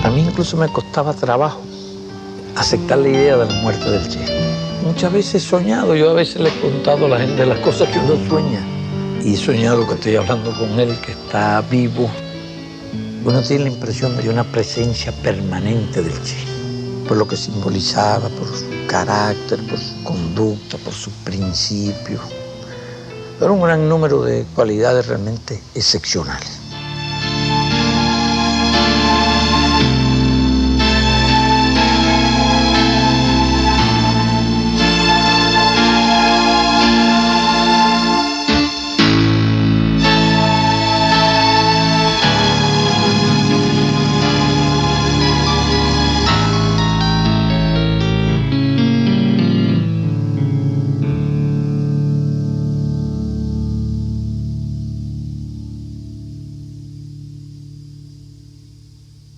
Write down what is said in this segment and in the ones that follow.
A mí incluso me costaba trabajo aceptar la idea de la muerte del Che. Muchas veces he soñado, yo a veces le he contado a la gente las cosas que uno sueña. Y he soñado que estoy hablando con él, que está vivo. Uno tiene la impresión de una presencia permanente del Che, por lo que simbolizaba, por su carácter, por su conducta, por sus principios. Era un gran número de cualidades realmente excepcionales.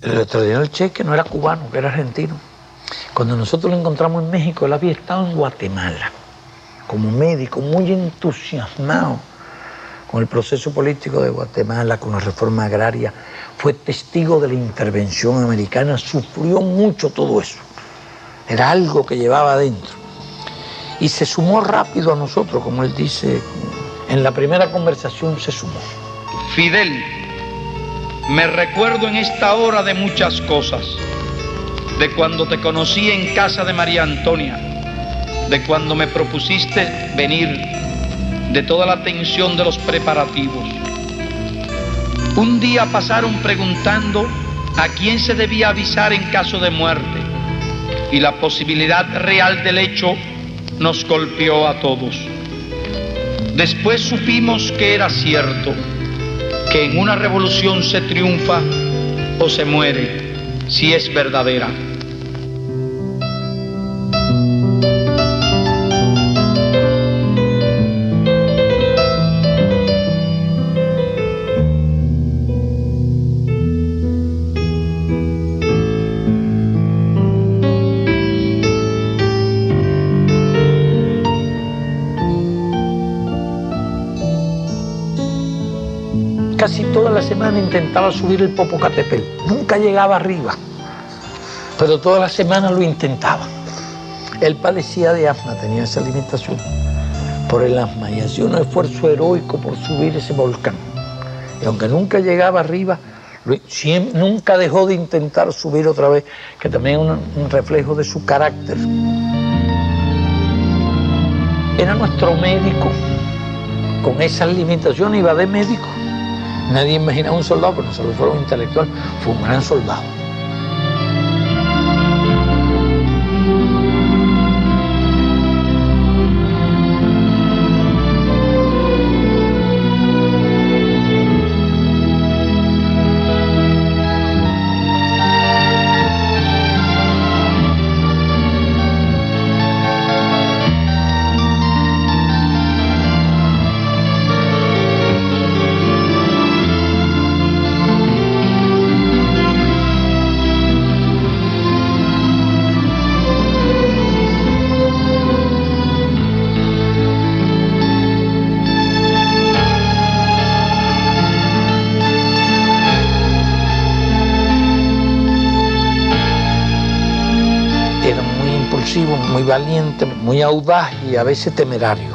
El extraordinario Che, que no era cubano, que era argentino. Cuando nosotros lo encontramos en México, él había estado en Guatemala como médico, muy entusiasmado con el proceso político de Guatemala, con la reforma agraria. Fue testigo de la intervención americana, sufrió mucho todo eso. Era algo que llevaba adentro. Y se sumó rápido a nosotros, como él dice, en la primera conversación se sumó. Fidel, me recuerdo en esta hora de muchas cosas, de cuando te conocí en casa de María Antonia, de cuando me propusiste venir, de toda la tensión de los preparativos. Un día pasaron preguntando a quién se debía avisar en caso de muerte, y la posibilidad real del hecho nos golpeó a todos. Después supimos que era cierto, que en una revolución se triunfa o se muere, si es verdadera. Casi toda la semana intentaba subir el Popocatépetl. Nunca llegaba arriba, pero toda la semana lo intentaba. Él padecía de asma, tenía esa limitación por el asma y hacía un esfuerzo heroico por subir ese volcán. Y aunque nunca llegaba arriba, nunca dejó de intentar subir otra vez, que también es un reflejo de su carácter. Era nuestro médico. Con esas limitaciones iba de médico. Nadie imaginaba un soldado, pero nosotros fuimos un intelectual, fue un gran soldado. Muy valiente, muy audaz y a veces temerario.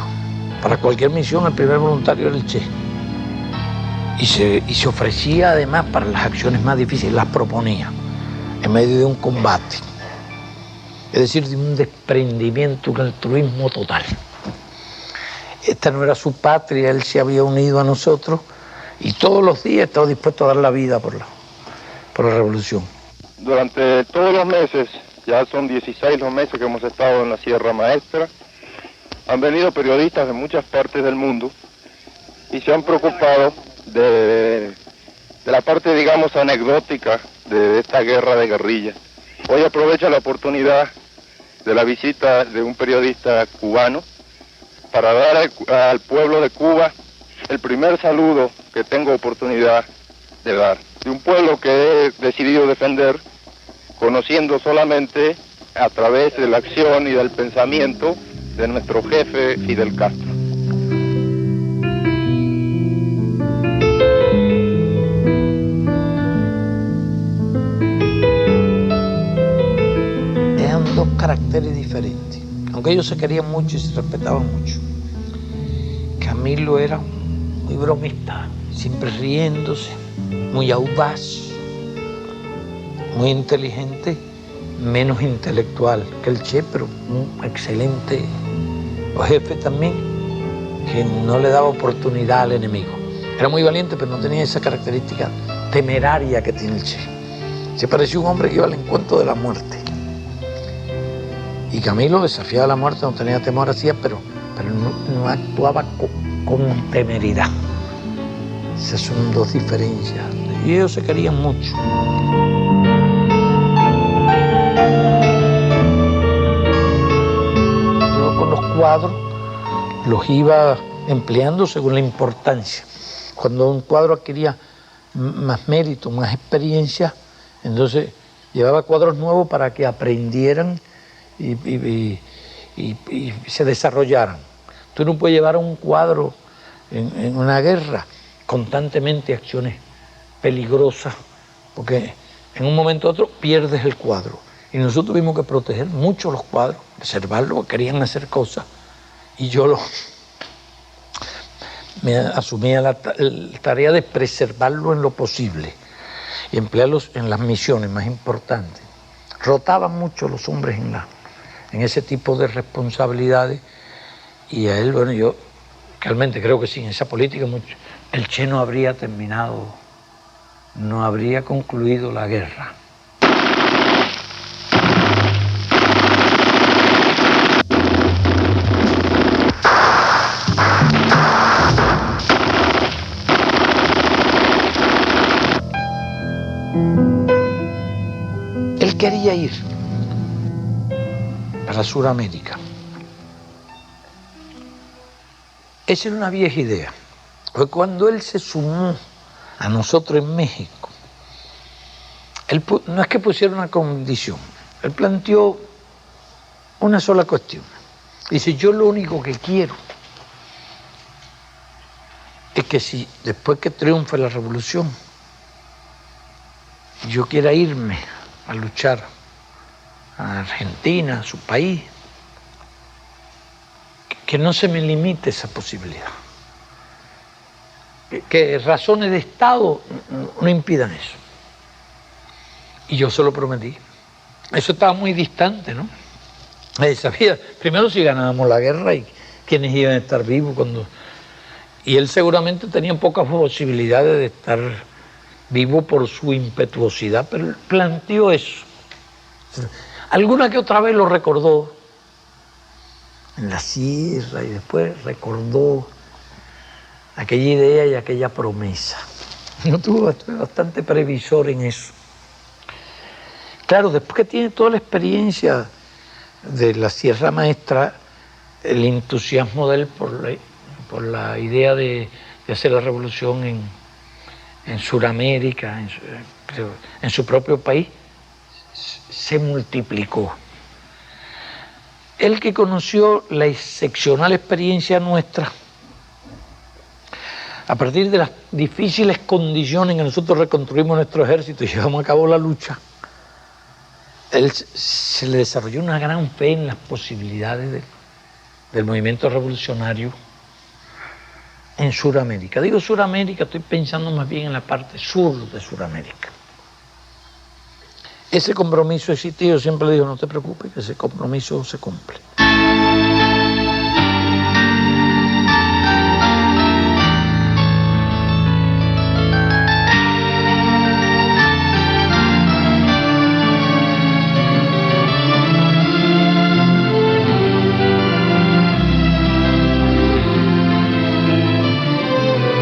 Para cualquier misión el primer voluntario era el Che. Y se ofrecía además para las acciones más difíciles, las proponía en medio de un combate. Es decir, de un desprendimiento, un altruismo total. Esta no era su patria, él se había unido a nosotros y todos los días estaba dispuesto a dar la vida por la revolución. Durante todos los meses, ya son 16 los meses que hemos estado en la Sierra Maestra, han venido periodistas de muchas partes del mundo y se han preocupado de la parte, digamos, anecdótica de esta guerra de guerrillas. Hoy aprovecho la oportunidad de la visita de un periodista cubano para dar al pueblo de Cuba el primer saludo que tengo oportunidad de dar. De un pueblo que he decidido defender, conociendo solamente a través de la acción y del pensamiento de nuestro jefe Fidel Castro. caracteres diferentes, aunque ellos se querían mucho y se respetaban mucho. Camilo era muy bromista, siempre riéndose, muy audaz, muy inteligente, menos intelectual que el Che, pero un excelente jefe también, que no le daba oportunidad al enemigo. Era muy valiente, pero no tenía esa característica temeraria que tiene el Che. Se parecía un hombre que iba al encuentro de la muerte. Y Camilo desafiaba la muerte, no tenía temor, hacía, pero no actuaba con temeridad. Esas son dos diferencias. Y ellos se querían mucho. Yo con los cuadros los iba empleando según la importancia. Cuando un cuadro adquiría más mérito, más experiencia, entonces llevaba cuadros nuevos para que aprendieran y se desarrollaran. Tú no puedes llevar un cuadro en una guerra constantemente acciones peligrosas, porque en un momento u otro pierdes el cuadro. Y nosotros tuvimos que proteger mucho los cuadros, preservarlos, querían hacer cosas. Y yo me asumía la tarea de preservarlo en lo posible y emplearlos en las misiones más importantes. Rotaban mucho los hombres en ese tipo de responsabilidades, y a él, bueno, yo realmente creo que sin esa política el Che no habría terminado, no habría concluido la guerra. Él quería ir para Sudamérica. Esa era una vieja idea. Fue cuando él se sumó a nosotros en México. Él no es que pusiera una condición, él planteó una sola cuestión. Dice, yo lo único que quiero es que si después que triunfe la revolución, yo quiera irme a luchar a Argentina, a su país, que no se me limite esa posibilidad. Que razones de Estado no impidan eso. Y yo se lo prometí. Eso estaba muy distante, ¿no? Sabía, primero si ganábamos la guerra y quiénes iban a estar vivos cuando... Y él seguramente tenía pocas posibilidades de estar vivo por su impetuosidad, pero él planteó eso. Alguna que otra vez lo recordó en la sierra y después recordó aquella idea y aquella promesa. Yo tuve bastante previsor en eso. Claro, después que tiene toda la experiencia de la Sierra Maestra, el entusiasmo de él por la idea de hacer la revolución en Sudamérica, en su propio país, se multiplicó. Él que conoció la excepcional experiencia nuestra, a partir de las difíciles condiciones en que nosotros reconstruimos nuestro ejército y llevamos a cabo la lucha, él se le desarrolló una gran fe en las posibilidades del movimiento revolucionario en Sudamérica. Digo Sudamérica, estoy pensando más bien en la parte sur de Sudamérica. Ese compromiso existió, siempre le digo, no te preocupes, que ese compromiso se cumple.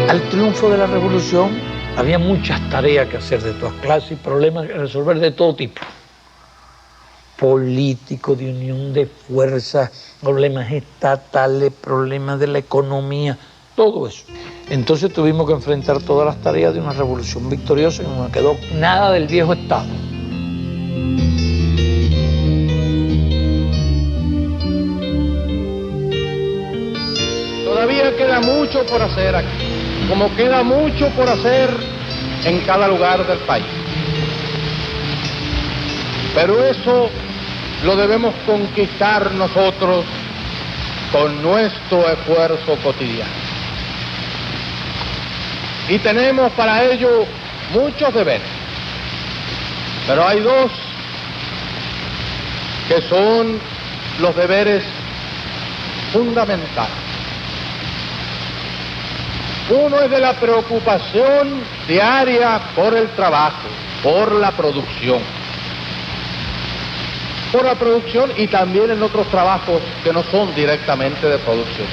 Al triunfo de la revolución había muchas tareas que hacer de todas clases y problemas que resolver de todo tipo. Político, de unión de fuerzas, problemas estatales, problemas de la economía, todo eso. Entonces tuvimos que enfrentar todas las tareas de una revolución victoriosa y no quedó nada del viejo Estado. Todavía queda mucho por hacer aquí, como queda mucho por hacer en cada lugar del país. Pero eso lo debemos conquistar nosotros con nuestro esfuerzo cotidiano. Y tenemos para ello muchos deberes, pero hay dos que son los deberes fundamentales. Uno es de la preocupación diaria por el trabajo, por la producción. Por la producción y también en otros trabajos que no son directamente de producción.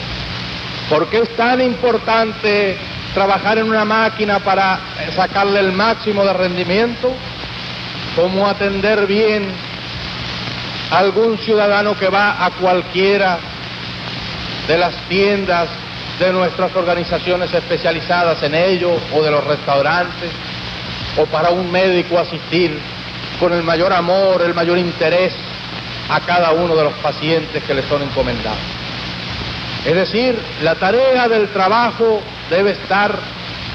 ¿Por qué es tan importante trabajar en una máquina para sacarle el máximo de rendimiento? Como atender bien a algún ciudadano que va a cualquiera de las tiendas de nuestras organizaciones especializadas en ello, o de los restaurantes, o para un médico asistir con el mayor amor, el mayor interés a cada uno de los pacientes que le son encomendados. Es decir, la tarea del trabajo debe estar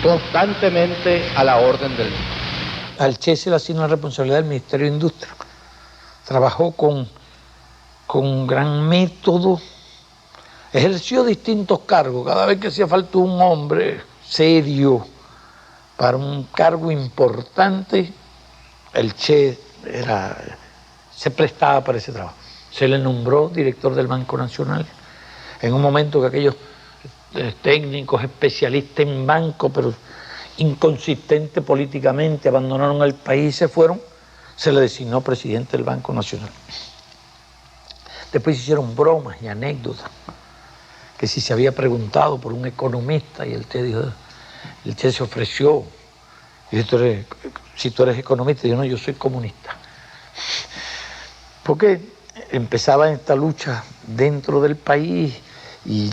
constantemente a la orden del día. Al Che se le asignó la responsabilidad del Ministerio de Industria. Trabajó con gran método, ejerció distintos cargos. Cada vez que hacía falta un hombre serio para un cargo importante, el Che se prestaba para ese trabajo. Se le nombró director del Banco Nacional. En un momento que aquellos técnicos, especialistas en banco, pero inconsistentes políticamente, abandonaron el país y se fueron, se le designó presidente del Banco Nacional. Después se hicieron bromas y anécdotas, que si se había preguntado por un economista, y el Che se ofreció, y si tú eres economista, y yo no, yo soy comunista. Porque empezaba esta lucha dentro del país y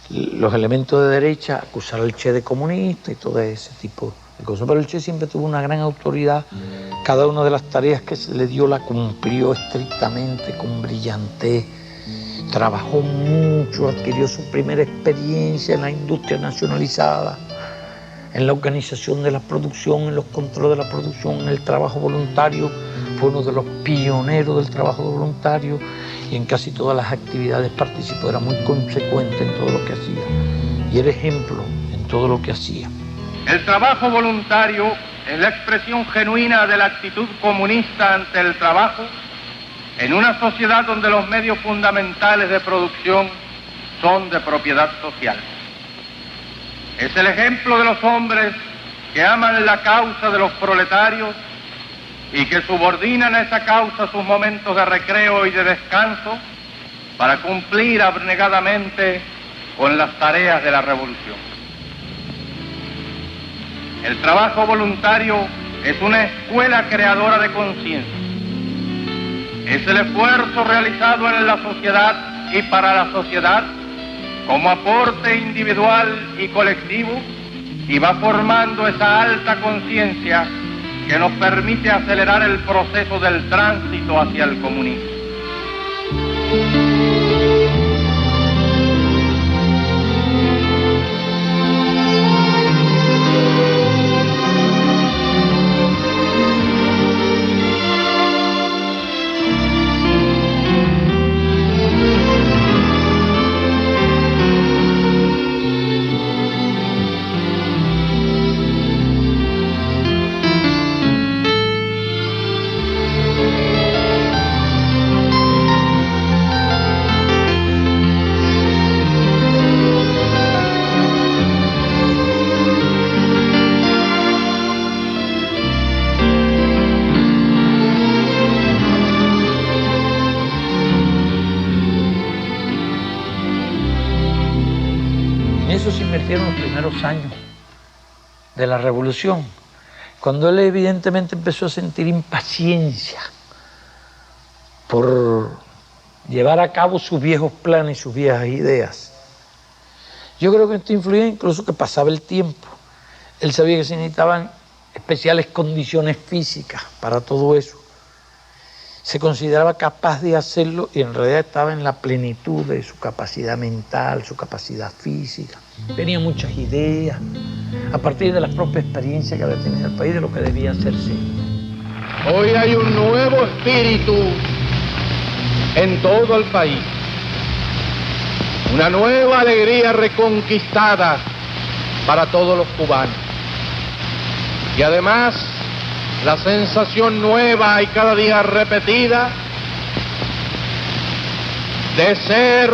los elementos de derecha acusar al Che de comunista y todo ese tipo de cosas. Pero el Che siempre tuvo una gran autoridad. Cada una de las tareas que se le dio la cumplió estrictamente, con brillantez. Trabajó mucho, adquirió su primera experiencia en la industria nacionalizada, en la organización de la producción, en los controles de la producción, en el trabajo voluntario. Fue uno de los pioneros del trabajo voluntario y en casi todas las actividades participó. Era muy consecuente en todo lo que hacía y era ejemplo en todo lo que hacía. El trabajo voluntario es la expresión genuina de la actitud comunista ante el trabajo en una sociedad donde los medios fundamentales de producción son de propiedad social. Es el ejemplo de los hombres que aman la causa de los proletarios y que subordinan a esa causa sus momentos de recreo y de descanso para cumplir abnegadamente con las tareas de la revolución. El trabajo voluntario es una escuela creadora de conciencia. Es el esfuerzo realizado en la sociedad y para la sociedad como aporte individual y colectivo, y va formando esa alta conciencia que nos permite acelerar el proceso del tránsito hacia el comunismo. Se invirtieron los primeros años de la revolución, cuando él evidentemente empezó a sentir impaciencia por llevar a cabo sus viejos planes y sus viejas ideas. Yo creo que esto influía incluso que pasaba el tiempo. Él sabía que se necesitaban especiales condiciones físicas para todo eso. Se consideraba capaz de hacerlo y en realidad estaba en la plenitud de su capacidad mental, su capacidad física. Tenía muchas ideas, a partir de la propia experiencia que había tenido en el país, de lo que debía hacerse. Hoy hay un nuevo espíritu en todo el país. Una nueva alegría reconquistada para todos los cubanos. Y además, la sensación nueva y cada día repetida de ser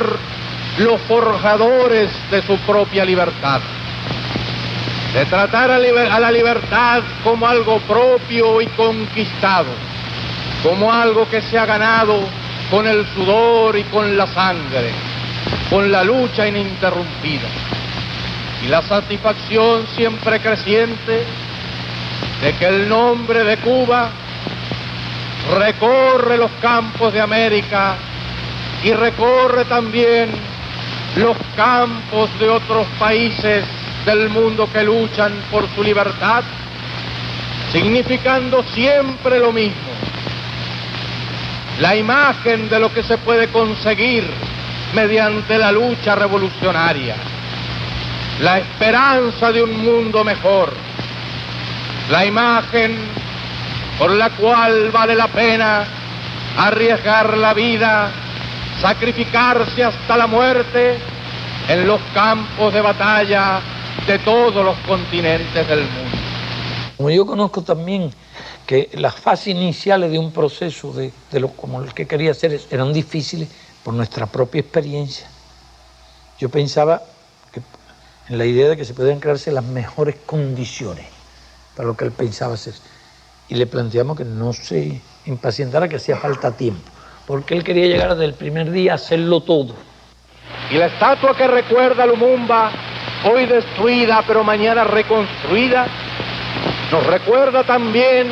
los forjadores de su propia libertad, de tratar a la libertad como algo propio y conquistado, como algo que se ha ganado con el sudor y con la sangre, con la lucha ininterrumpida, y la satisfacción siempre creciente de que el nombre de Cuba recorre los campos de América y recorre también los campos de otros países del mundo que luchan por su libertad, significando siempre lo mismo: la imagen de lo que se puede conseguir mediante la lucha revolucionaria, la esperanza de un mundo mejor, la imagen por la cual vale la pena arriesgar la vida, sacrificarse hasta la muerte en los campos de batalla de todos los continentes del mundo. Como yo conozco también que las fases iniciales de un proceso como el que quería hacer eran difíciles por nuestra propia experiencia, yo pensaba en la idea de que se podían crearse las mejores condiciones para lo que él pensaba hacer. Y le planteamos que no se impacientara, que hacía falta tiempo, porque él quería llegar desde el primer día a hacerlo todo. Y la estatua que recuerda a Lumumba, hoy destruida pero mañana reconstruida, nos recuerda también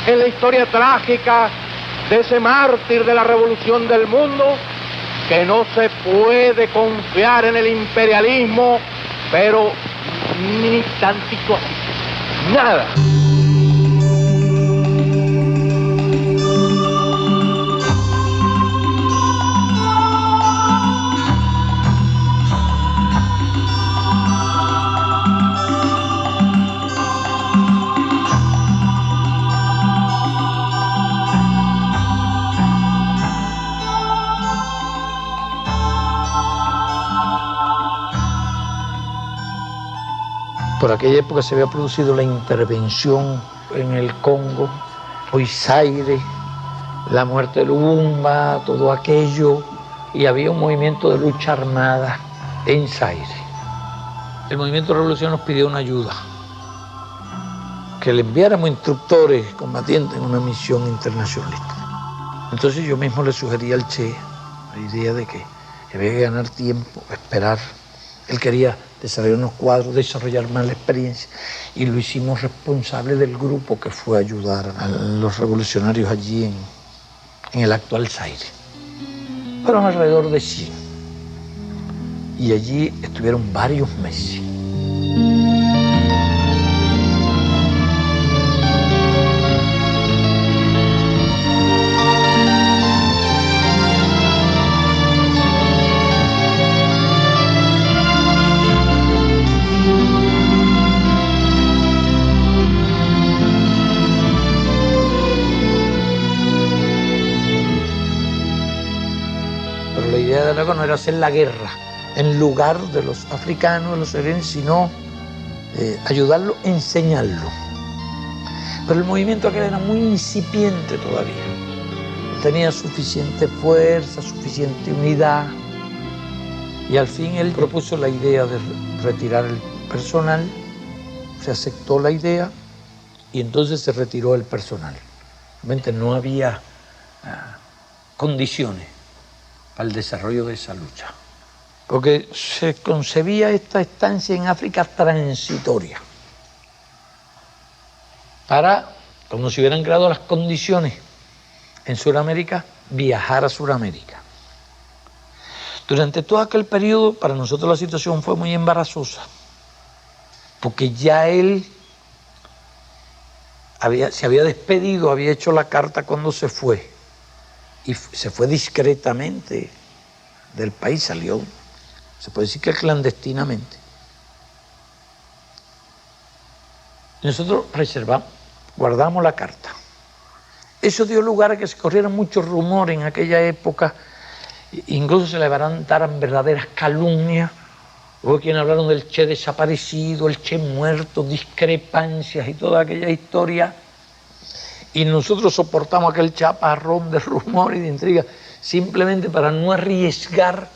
en la historia trágica de ese mártir de la revolución del mundo, que no se puede confiar en el imperialismo, pero ni tantito así, nada. Por aquella época se había producido la intervención en el Congo, hoy Zaire, la muerte de Lumumba, todo aquello, y había un movimiento de lucha armada en Zaire. El movimiento de revolución nos pidió una ayuda, que le enviáramos instructores combatientes en una misión internacionalista. Entonces yo mismo le sugerí al Che la idea de que había que ganar tiempo, esperar. Él quería desarrollar unos cuadros, desarrollar más la experiencia, y lo hicimos responsable del grupo que fue a ayudar a los revolucionarios allí en el actual Zaire. Fueron alrededor de 100, y allí estuvieron varios meses. No era hacer la guerra en lugar de los africanos, de los saharianos, sino ayudarlo, enseñarlo. Pero el movimiento aquel era muy incipiente todavía. No tenía suficiente fuerza, suficiente unidad. Y al fin él propuso la idea de retirar el personal, se aceptó la idea y entonces se retiró el personal. Realmente no había condiciones para el desarrollo de esa lucha, porque se concebía esta estancia en África transitoria, para, como si hubieran creado las condiciones en Sudamérica, viajar a Sudamérica. Durante todo aquel periodo, para nosotros la situación fue muy embarazosa, porque ya él se había despedido, había hecho la carta cuando se fue, y se fue discretamente del país, salió, se puede decir que clandestinamente. Y nosotros guardamos la carta. Eso dio lugar a que se corrieran muchos rumores en aquella época Incluso se levantaron verdaderas calumnias. Hubo quienes hablaron del Che desaparecido, el Che muerto, discrepancias y toda aquella historia. Y nosotros soportamos aquel chaparrón de rumor y de intriga simplemente para no arriesgar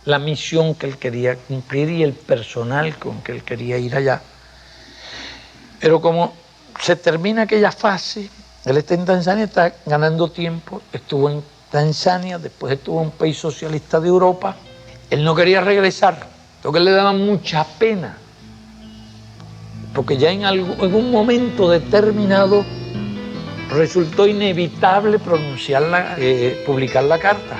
la misión que él quería cumplir y el personal con que él quería ir allá. Pero como se termina aquella fase, él está en Tanzania, está ganando tiempo, estuvo en Tanzania, después estuvo en un país socialista de Europa. Él no quería regresar, lo que le daba mucha pena, porque ya en un momento determinado resultó inevitable publicar la carta.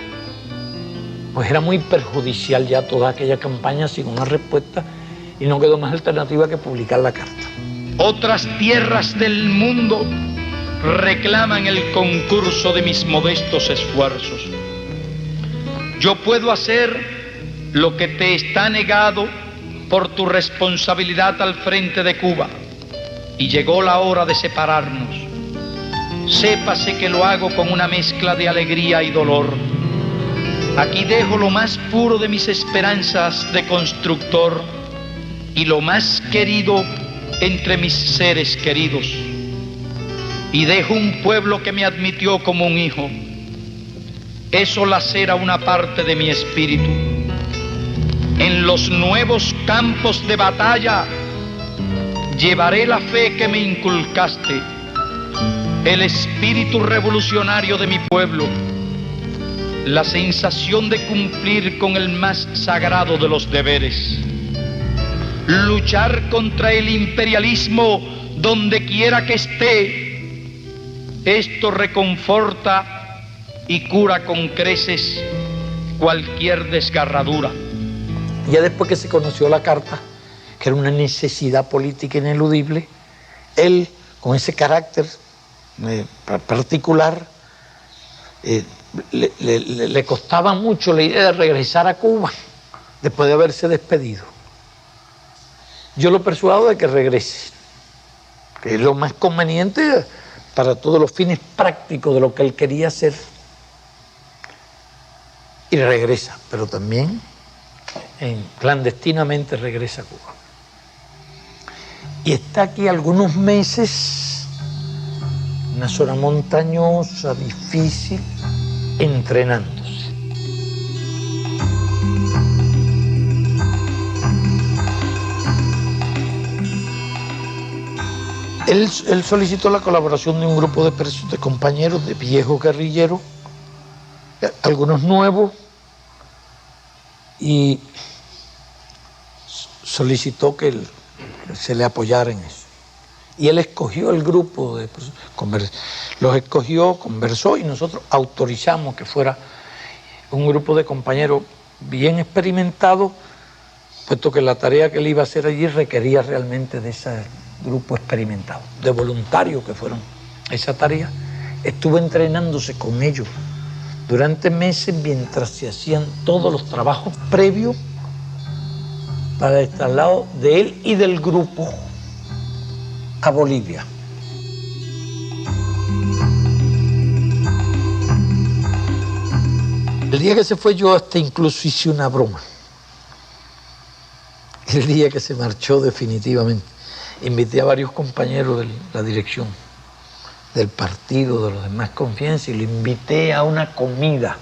Pues era muy perjudicial ya toda aquella campaña sin una respuesta y no quedó más alternativa que publicar la carta. Otras tierras del mundo reclaman el concurso de mis modestos esfuerzos. Yo puedo hacer lo que te está negado por tu responsabilidad al frente de Cuba y llegó la hora de separarnos. Sépase que lo hago con una mezcla de alegría y dolor. Aquí dejo lo más puro de mis esperanzas de constructor y lo más querido entre mis seres queridos. Y dejo un pueblo que me admitió como un hijo. Eso lacera una parte de mi espíritu. En los nuevos campos de batalla llevaré la fe que me inculcaste, el espíritu revolucionario de mi pueblo, la sensación de cumplir con el más sagrado de los deberes, luchar contra el imperialismo donde quiera que esté. Esto reconforta y cura con creces cualquier desgarradura. Ya después que se conoció la carta, que era una necesidad política ineludible, él, con ese carácter particular, le costaba mucho la idea de regresar a Cuba después de haberse despedido. Yo lo persuado de que regrese, que es lo más conveniente para todos los fines prácticos de lo que él quería hacer. Y regresa, pero también clandestinamente regresa a Cuba. Y está aquí algunos meses, una zona montañosa, difícil, entrenándose. Él solicitó la colaboración de un grupo de compañeros, de viejos guerrilleros, algunos nuevos, y solicitó que se le apoyara en eso. Y él escogió el grupo, los escogió, conversó y nosotros autorizamos que fuera un grupo de compañeros bien experimentados, puesto que la tarea que él iba a hacer allí requería realmente de ese grupo experimentado, de voluntarios que fueron esa tarea. Estuvo entrenándose con ellos durante meses mientras se hacían todos los trabajos previos para el traslado de él y del grupo a Bolivia. El día que se fue yo hasta incluso hice una broma. El día que se marchó definitivamente, invité a varios compañeros de la dirección del partido, de los demás confianza, y lo invité a una comida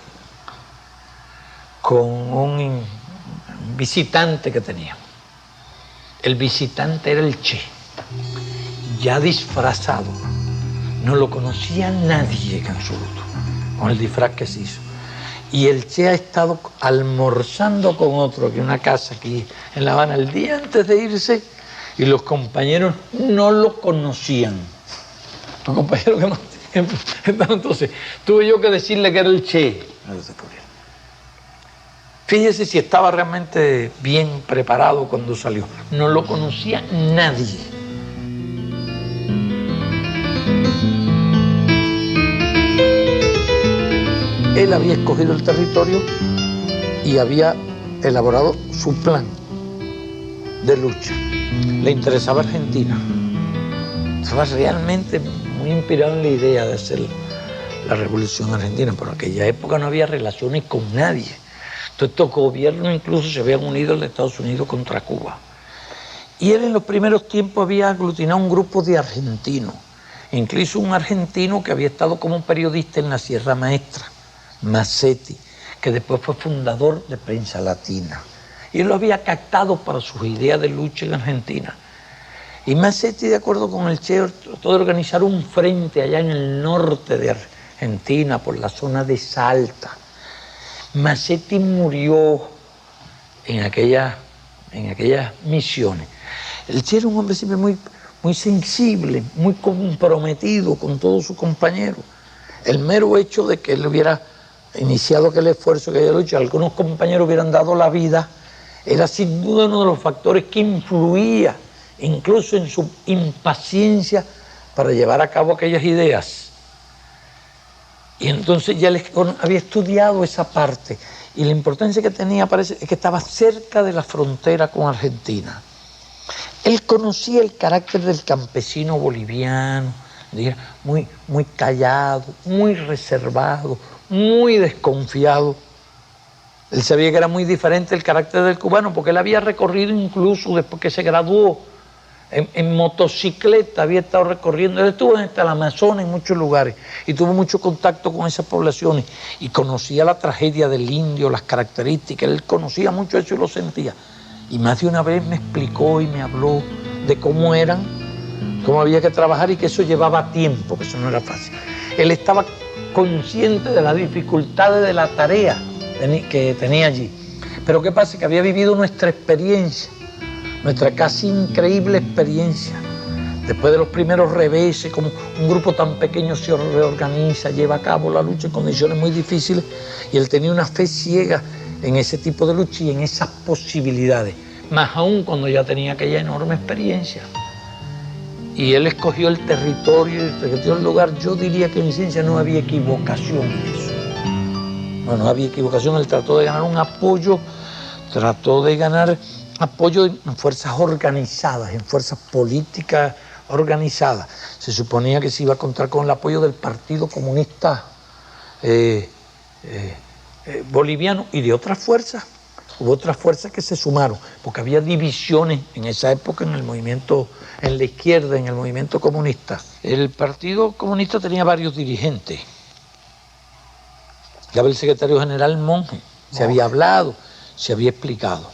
con un visitante que teníamos. El visitante era el Che, ya disfrazado. No lo conocía nadie en absoluto, con el disfraz que se hizo. Y el Che ha estado almorzando con otro en una casa aquí en La Habana el día antes de irse, y los compañeros no lo conocían. Los compañeros que entonces tuve yo que decirle que era el Che. Fíjese si estaba realmente bien preparado cuando salió. No lo conocía nadie. Él había escogido el territorio y había elaborado su plan de lucha. Le interesaba Argentina. Estaba realmente muy inspirado en la idea de hacer la Revolución Argentina, pero en aquella época no había relaciones con nadie. Entonces estos gobiernos incluso se habían unido al de Estados Unidos contra Cuba. Y él en los primeros tiempos había aglutinado un grupo de argentinos, incluso un argentino que había estado como periodista en la Sierra Maestra, Massetti, que después fue fundador de Prensa Latina. Y él lo había captado para sus ideas de lucha en Argentina. Y Massetti, de acuerdo con el Che, trató de organizar un frente allá en el norte de Argentina, por la zona de Salta. Massetti murió en aquellas misiones. El Che era un hombre siempre muy sensible, muy comprometido con todos sus compañeros. El mero hecho de que él hubiera iniciado aquel esfuerzo, aquella lucha, algunos compañeros hubieran dado la vida, era sin duda uno de los factores que influía incluso en su impaciencia para llevar a cabo aquellas ideas. Y entonces ya él había estudiado esa parte, y la importancia que tenía parece es que estaba cerca de la frontera con Argentina. Él conocía el carácter del campesino boliviano, muy callado, muy reservado, muy desconfiado. Él sabía que era muy diferente el carácter del cubano, porque él había recorrido incluso después que se graduó en motocicleta, había estado recorriendo. Él estuvo hasta el Amazonas en muchos lugares y tuvo mucho contacto con esas poblaciones y conocía la tragedia del indio, las características. Él conocía mucho eso y lo sentía. Y más de una vez me explicó y me habló de cómo eran, cómo había que trabajar y que eso llevaba tiempo, que eso no era fácil. Él estaba consciente de las dificultades de la tarea que tenía allí. Pero ¿qué pasa? Que había vivido nuestra experiencia, nuestra casi increíble experiencia. Después de los primeros reveses, como un grupo tan pequeño se reorganiza, lleva a cabo la lucha en condiciones muy difíciles, y él tenía una fe ciega en ese tipo de lucha y en esas posibilidades, más aún cuando ya tenía aquella enorme experiencia. Y él escogió el territorio y escogió el lugar. Yo diría que en ciencia no había equivocación en eso. No había equivocación. Él trató de ganar un apoyo, trató de ganar apoyo en fuerzas organizadas, en fuerzas políticas organizadas. Se suponía que se iba a contar con el apoyo del Partido Comunista boliviano y de otras fuerzas. Hubo otras fuerzas que se sumaron, porque había divisiones en esa época en el movimiento, en la izquierda, en el movimiento comunista. El Partido Comunista tenía varios dirigentes. Ya el secretario general Monge, se había hablado, se había explicado.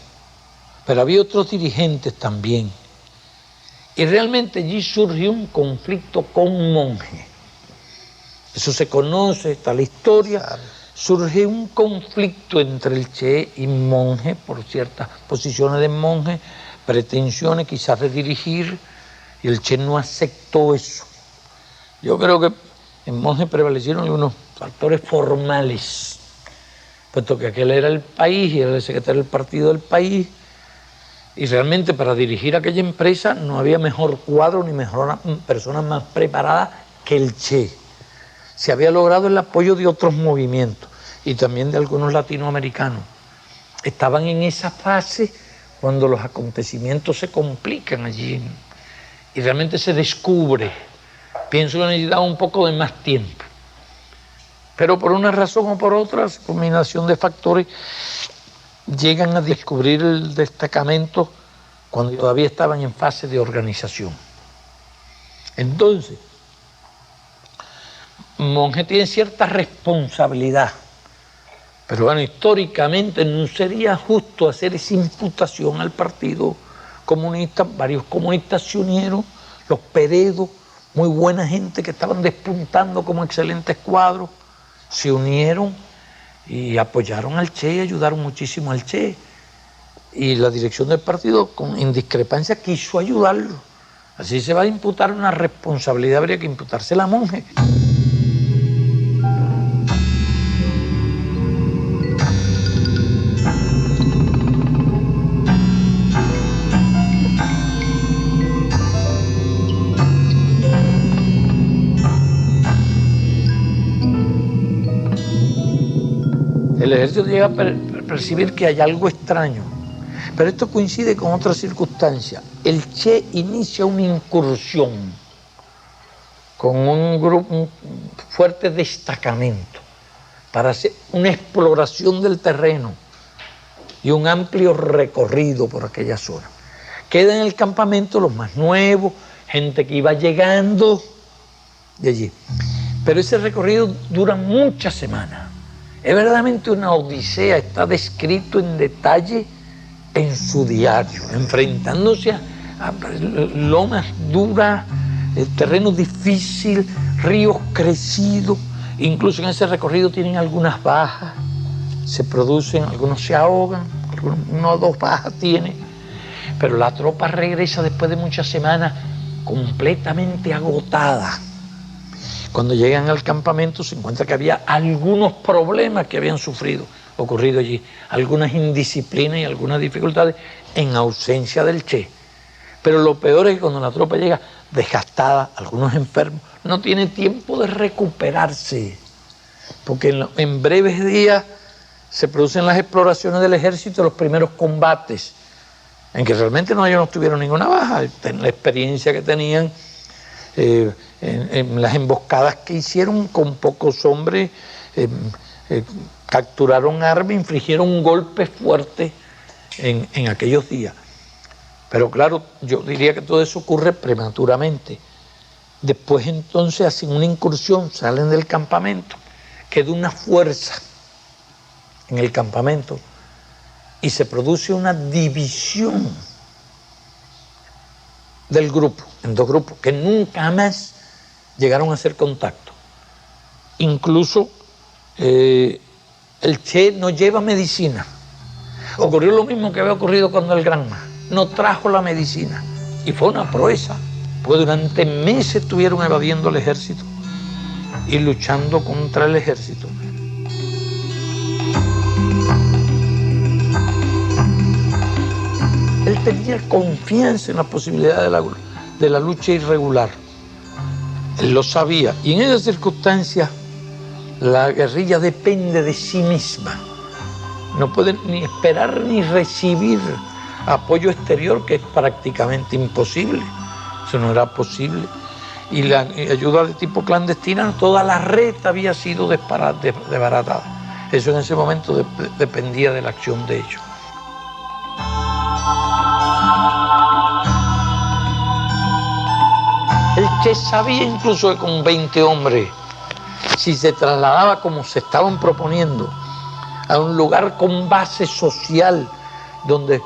Pero había otros dirigentes también. Y realmente allí surgió un conflicto con Monge. Eso se conoce, está la historia. Surge un conflicto entre el Che y Monge por ciertas posiciones de Monge, pretensiones quizás de dirigir, y el Che no aceptó eso. Yo creo que en Monge prevalecieron unos factores formales, puesto que aquel era el país y era el secretario del partido del país, y realmente para dirigir aquella empresa no había mejor cuadro ni mejor persona más preparada que el Che. Se había logrado el apoyo de otros movimientos y también de algunos latinoamericanos. Estaban en esa fase cuando los acontecimientos se complican allí y realmente se descubre. Pienso que necesitaba un poco de más tiempo. Pero por una razón o por otra, combinación de factores, llegan a descubrir el destacamento cuando todavía estaban en fase de organización. Entonces, Monge tiene cierta responsabilidad, pero bueno, históricamente no sería justo hacer esa imputación al Partido Comunista. Varios comunistas se unieron, los Peredo, muy buena gente que estaban despuntando como excelentes cuadros, se unieron y apoyaron al Che y ayudaron muchísimo al Che. Y la dirección del partido, en discrepancia, quiso ayudarlo. Así se va a imputar una responsabilidad, habría que imputársela a Monge. El ejército llega a percibir que hay algo extraño, pero esto coincide con otra circunstancia. El Che inicia una incursión con un fuerte destacamento para hacer una exploración del terreno y un amplio recorrido por aquella zona. Quedan en el campamento los más nuevos, gente que iba llegando de allí. Pero ese recorrido dura muchas semanas. Es verdaderamente una odisea, está descrito en detalle en su diario, enfrentándose a lomas duras, terreno difícil, ríos crecidos. Incluso en ese recorrido tienen algunas bajas, se producen, algunos se ahogan, uno o dos bajas tiene, pero la tropa regresa después de muchas semanas completamente agotada. Cuando llegan al campamento se encuentra que había algunos problemas que habían ocurrido allí, algunas indisciplinas y algunas dificultades en ausencia del Che. Pero lo peor es que cuando la tropa llega desgastada, algunos enfermos, no tiene tiempo de recuperarse, porque en breves días se producen las exploraciones del ejército, los primeros combates, en que realmente ellos no tuvieron ninguna baja, la experiencia que tenían en las emboscadas que hicieron con pocos hombres, capturaron armas, infligieron golpes fuertes en aquellos días. Pero claro, yo diría que todo eso ocurre prematuramente. Después entonces hacen una incursión, salen del campamento, queda una fuerza en el campamento y se produce una división del grupo, en dos grupos, que nunca más llegaron a hacer contacto. Incluso el Che no lleva medicina. Ocurrió lo mismo que había ocurrido cuando el Granma no trajo la medicina. Y fue una proeza, porque durante meses estuvieron evadiendo el ejército y luchando contra el ejército. Él tenía confianza en la posibilidad de la lucha irregular. Él lo sabía. Y en esas circunstancias, la guerrilla depende de sí misma. No puede ni esperar ni recibir apoyo exterior, que es prácticamente imposible. Eso no era posible. Y la ayuda de tipo clandestina, toda la red había sido desbaratada. Eso en ese momento dependía de la acción de ellos. El Che sabía incluso que con 20 hombres, si se trasladaba como se estaban proponiendo, a un lugar con base social, donde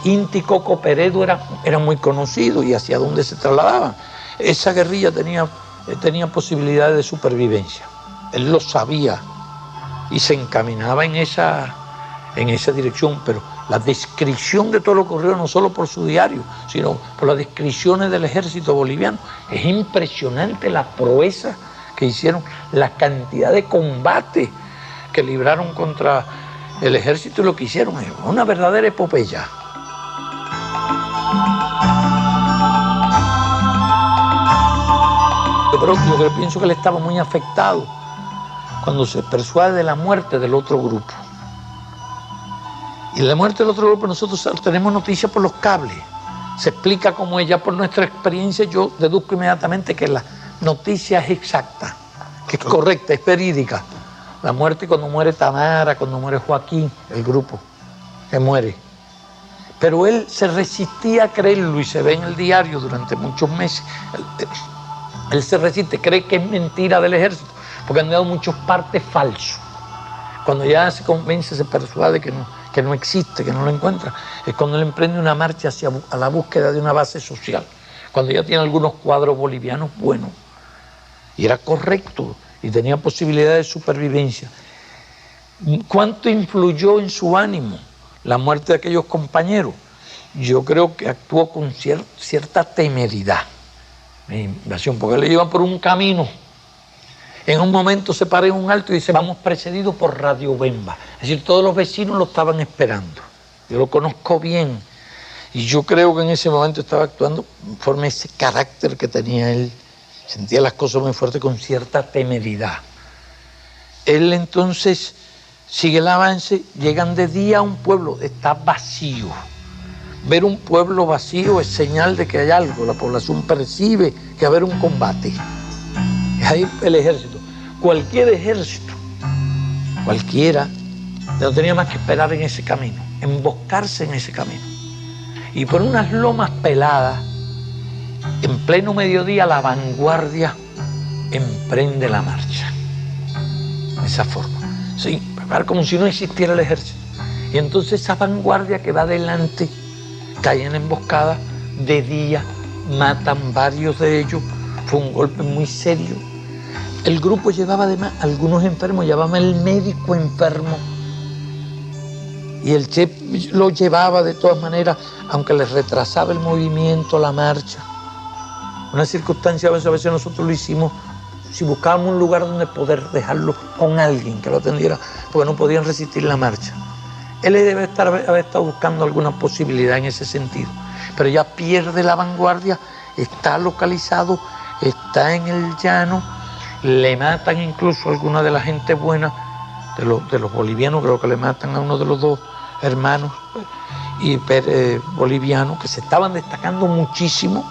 Inti Coco Peredo era muy conocido y hacia donde se trasladaban, esa guerrilla tenía posibilidades de supervivencia. Él lo sabía y se encaminaba en esa dirección, pero la descripción de todo lo que ocurrió, no solo por su diario, sino por las descripciones del ejército boliviano, es impresionante la proeza que hicieron, la cantidad de combates que libraron contra el ejército y lo que hicieron. Es una verdadera epopeya. Yo pienso que él estaba muy afectado cuando se persuade de la muerte del otro grupo. Y la muerte del otro grupo nosotros tenemos noticias por los cables. Se explica cómo ella, por nuestra experiencia, yo deduzco inmediatamente que la noticia es exacta, que es correcta, es verídica. La muerte cuando muere Tamara, cuando muere Joaquín, el grupo que muere. Pero él se resistía a creerlo y se ve en el diario durante muchos meses. Él se resiste, cree que es mentira del ejército, porque han dado muchos partes falsos. Cuando ya se convence, se persuade que no existe, que no lo encuentra, es cuando él emprende una marcha a la búsqueda de una base social, cuando ya tiene algunos cuadros bolivianos buenos. Y era correcto y tenía posibilidad de supervivencia. ¿Cuánto influyó en su ánimo la muerte de aquellos compañeros? Yo creo que actuó con cierta temeridad, porque le iban por un camino. En un momento se para en un alto y dice: vamos precedidos por Radio Bemba. Es decir, todos los vecinos lo estaban esperando. Yo lo conozco bien. Y yo creo que en ese momento estaba actuando conforme ese carácter que tenía él. Sentía las cosas muy fuertes, con cierta temeridad. Él entonces sigue el avance, llegan de día a un pueblo, está vacío. Ver un pueblo vacío es señal de que hay algo, la población percibe que va a haber un combate. Ahí el ejército, cualquier ejército, cualquiera, no tenía más que esperar en ese camino, emboscarse en ese camino. Y por unas lomas peladas, en pleno mediodía, la vanguardia emprende la marcha. De esa forma. Sí, como si no existiera el ejército. Y entonces esa vanguardia que va adelante cae en emboscada de día, matan varios de ellos. Fue un golpe muy serio. El grupo llevaba además algunos enfermos, llevaba el médico enfermo. Y el Che lo llevaba de todas maneras, aunque les retrasaba el movimiento, la marcha. Una circunstancia, a veces nosotros lo hicimos, si buscábamos un lugar donde poder dejarlo con alguien que lo atendiera, porque no podían resistir la marcha. Él debe haber estado buscando alguna posibilidad en ese sentido, pero ya pierde la vanguardia, está localizado, está en el llano, le matan incluso a alguna de la gente buena, de los bolivianos, creo que le matan a uno de los dos hermanos bolivianos, que se estaban destacando muchísimo,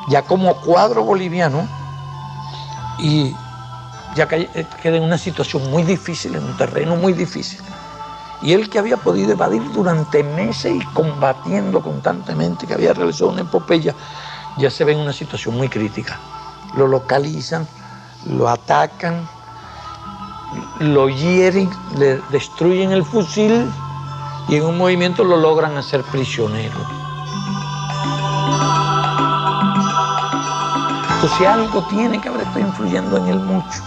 ya como cuadro boliviano, y ya queda en una situación muy difícil, en un terreno muy difícil. Y él, que había podido evadir durante meses y combatiendo constantemente, que había realizado una epopeya, ya se ve en una situación muy crítica. Lo localizan, lo atacan, lo hieren, le destruyen el fusil y en un movimiento lo logran hacer prisionero. Entonces algo tiene que haber estado influyendo en él mucho.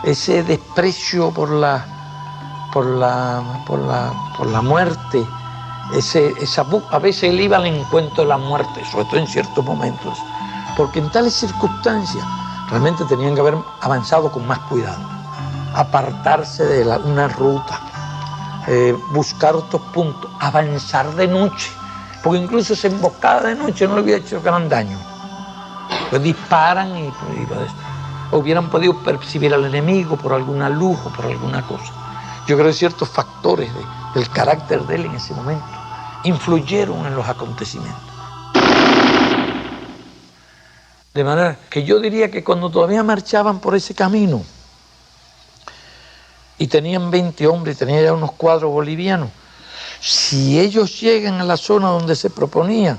Ese desprecio por la muerte, a veces él iba al encuentro de la muerte, sobre todo en ciertos momentos, porque en tales circunstancias realmente tenían que haber avanzado con más cuidado, apartarse de una ruta, buscar otros puntos, avanzar de noche, porque incluso esa emboscada de noche no le hubiera hecho gran daño. Pues disparan y hubieran podido percibir al enemigo por alguna luz o por alguna cosa. Yo creo que ciertos factores del carácter de él en ese momento influyeron en los acontecimientos. De manera que yo diría que cuando todavía marchaban por ese camino y tenían 20 hombres y tenían ya unos cuadros bolivianos, si ellos llegan a la zona donde se proponían,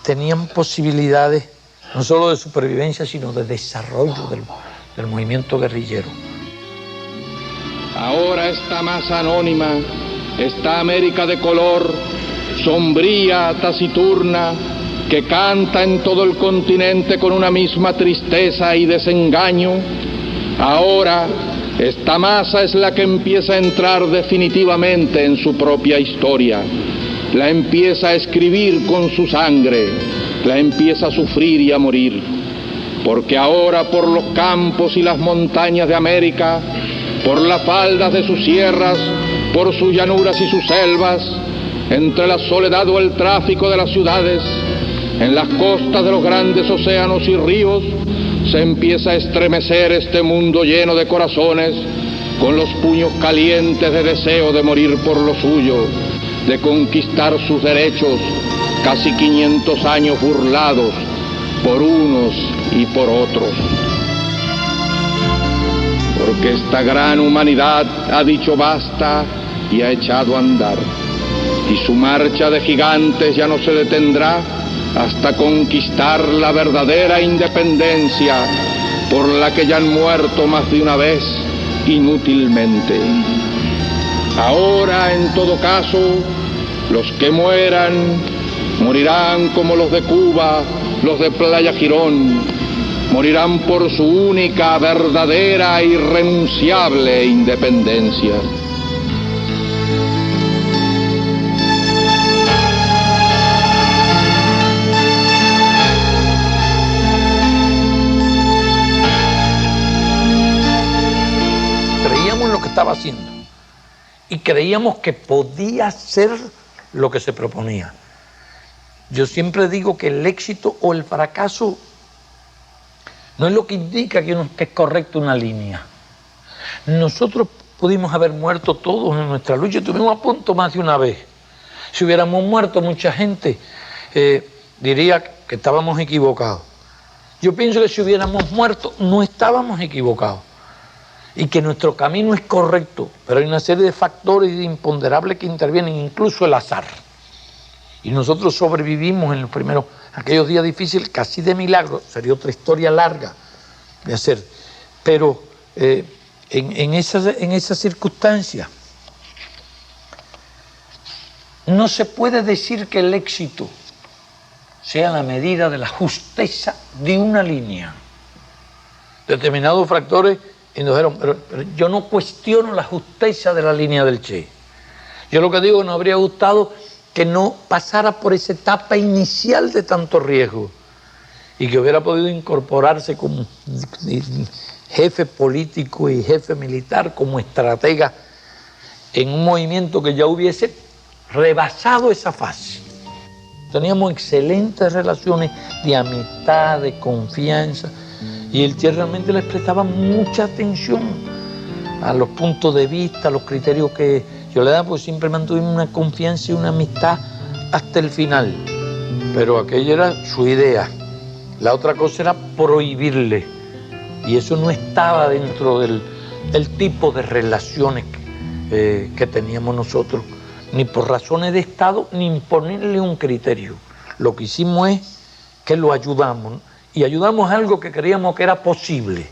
tenían posibilidades no solo de supervivencia, sino de desarrollo del movimiento guerrillero. Ahora esta masa anónima, esta América de color, sombría, taciturna, que canta en todo el continente con una misma tristeza y desengaño, ahora esta masa es la que empieza a entrar definitivamente en su propia historia, la empieza a escribir con su sangre, la empieza a sufrir y a morir, porque ahora por los campos y las montañas de América, por las faldas de sus sierras, por sus llanuras y sus selvas, entre la soledad o el tráfico de las ciudades, en las costas de los grandes océanos y ríos, se empieza a estremecer este mundo lleno de corazones, con los puños calientes de deseo de morir por lo suyo, de conquistar sus derechos, casi 500 años burlados por unos y por otros. Porque esta gran humanidad ha dicho basta y ha echado a andar, y su marcha de gigantes ya no se detendrá hasta conquistar la verdadera independencia por la que ya han muerto más de una vez inútilmente. Ahora, en todo caso, los que mueran, morirán como los de Cuba, los de Playa Girón, morirán por su única, verdadera, irrenunciable independencia. Creíamos en lo que estaba haciendo y creíamos que podía ser lo que se proponía. Yo siempre digo que el éxito o el fracaso no es lo que indica que es correcta una línea. Nosotros pudimos haber muerto todos en nuestra lucha, estuvimos a punto más de una vez. Si hubiéramos muerto mucha gente, diría que estábamos equivocados. Yo pienso que si hubiéramos muerto no estábamos equivocados y que nuestro camino es correcto, pero hay una serie de factores imponderables que intervienen, incluso el azar. Y nosotros sobrevivimos en los primeros, aquellos días difíciles, casi de milagro. Sería otra historia larga de hacer. Pero en esas circunstancias no se puede decir que el éxito sea la medida de la justeza de una línea. Determinados factores indujeron, pero yo no cuestiono la justeza de la línea del Che. Yo lo que digo, nos habría gustado que no pasara por esa etapa inicial de tanto riesgo y que hubiera podido incorporarse como jefe político y jefe militar, como estratega en un movimiento que ya hubiese rebasado esa fase. Teníamos excelentes relaciones de amistad, de confianza, y el Che realmente les prestaba mucha atención a los puntos de vista, a los criterios que yo le daba, pues siempre mantuvimos una confianza y una amistad hasta el final. Pero aquella era su idea. La otra cosa era prohibirle, y eso no estaba dentro del tipo de relaciones que teníamos nosotros, ni por razones de Estado, ni imponerle un criterio. Lo que hicimos es que lo ayudamos, y ayudamos a algo que creíamos que era posible.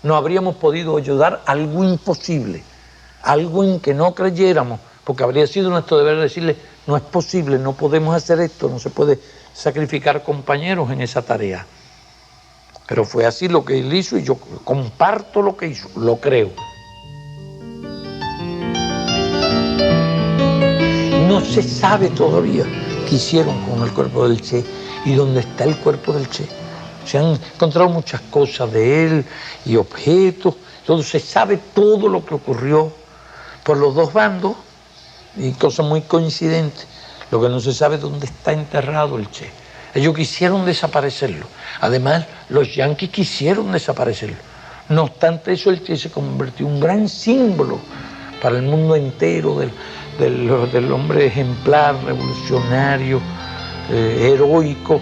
No habríamos podido ayudar a algo imposible, algo en que no creyéramos, porque habría sido nuestro deber decirle, no es posible, no podemos hacer esto, no se puede sacrificar compañeros en esa tarea. Pero fue así lo que él hizo, y yo comparto lo que hizo, lo creo. No se sabe todavía qué hicieron con el cuerpo del Che y dónde está el cuerpo del Che. Se han encontrado muchas cosas de él y objetos, entonces se sabe todo lo que ocurrió por los dos bandos y cosas muy coincidentes. Lo que no se sabe es dónde está enterrado el Che. Ellos quisieron desaparecerlo. Además, los yanquis quisieron desaparecerlo. No obstante eso, el Che se convirtió en un gran símbolo para el mundo entero del hombre ejemplar, revolucionario, heroico.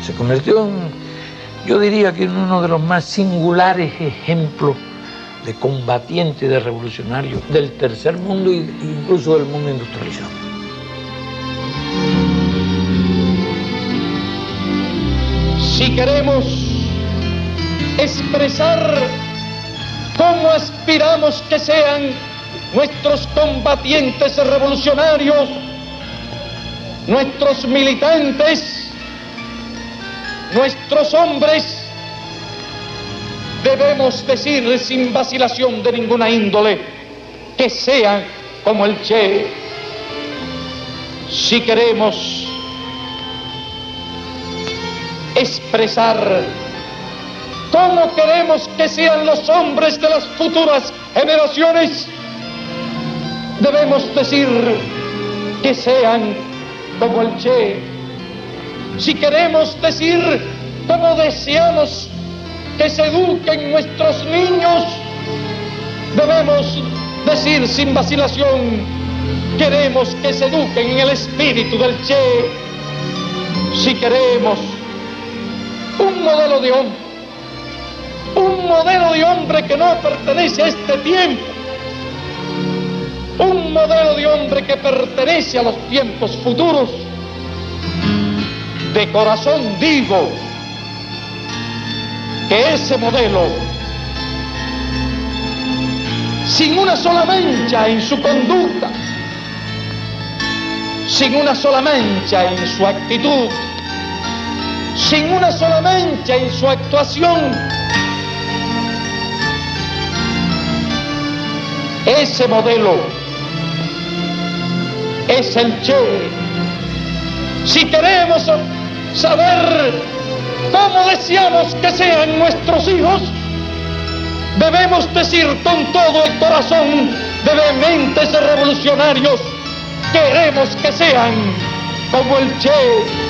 Se convirtió en, yo diría que en uno de los más singulares ejemplos de combatiente y de revolucionario del tercer mundo e incluso del mundo industrializado. Si queremos expresar cómo aspiramos que sean nuestros combatientes revolucionarios, nuestros militantes, nuestros hombres, debemos decir sin vacilación de ninguna índole que sean como el Che. Si queremos expresar cómo queremos que sean los hombres de las futuras generaciones, debemos decir que sean como el Che. Si queremos decir cómo deseamos que se eduquen nuestros niños, debemos decir sin vacilación, queremos que se eduquen en el espíritu del Che. Si queremos un modelo de hombre que no pertenece a este tiempo, un modelo de hombre que pertenece a los tiempos futuros, de corazón digo que ese modelo, sin una sola mancha en su conducta, sin una sola mancha en su actitud, sin una sola mancha en su actuación, ese modelo es el Che. Si queremos saber cómo deseamos que sean nuestros hijos, debemos decir con todo el corazón de vehementes revolucionarios, queremos que sean como el Che.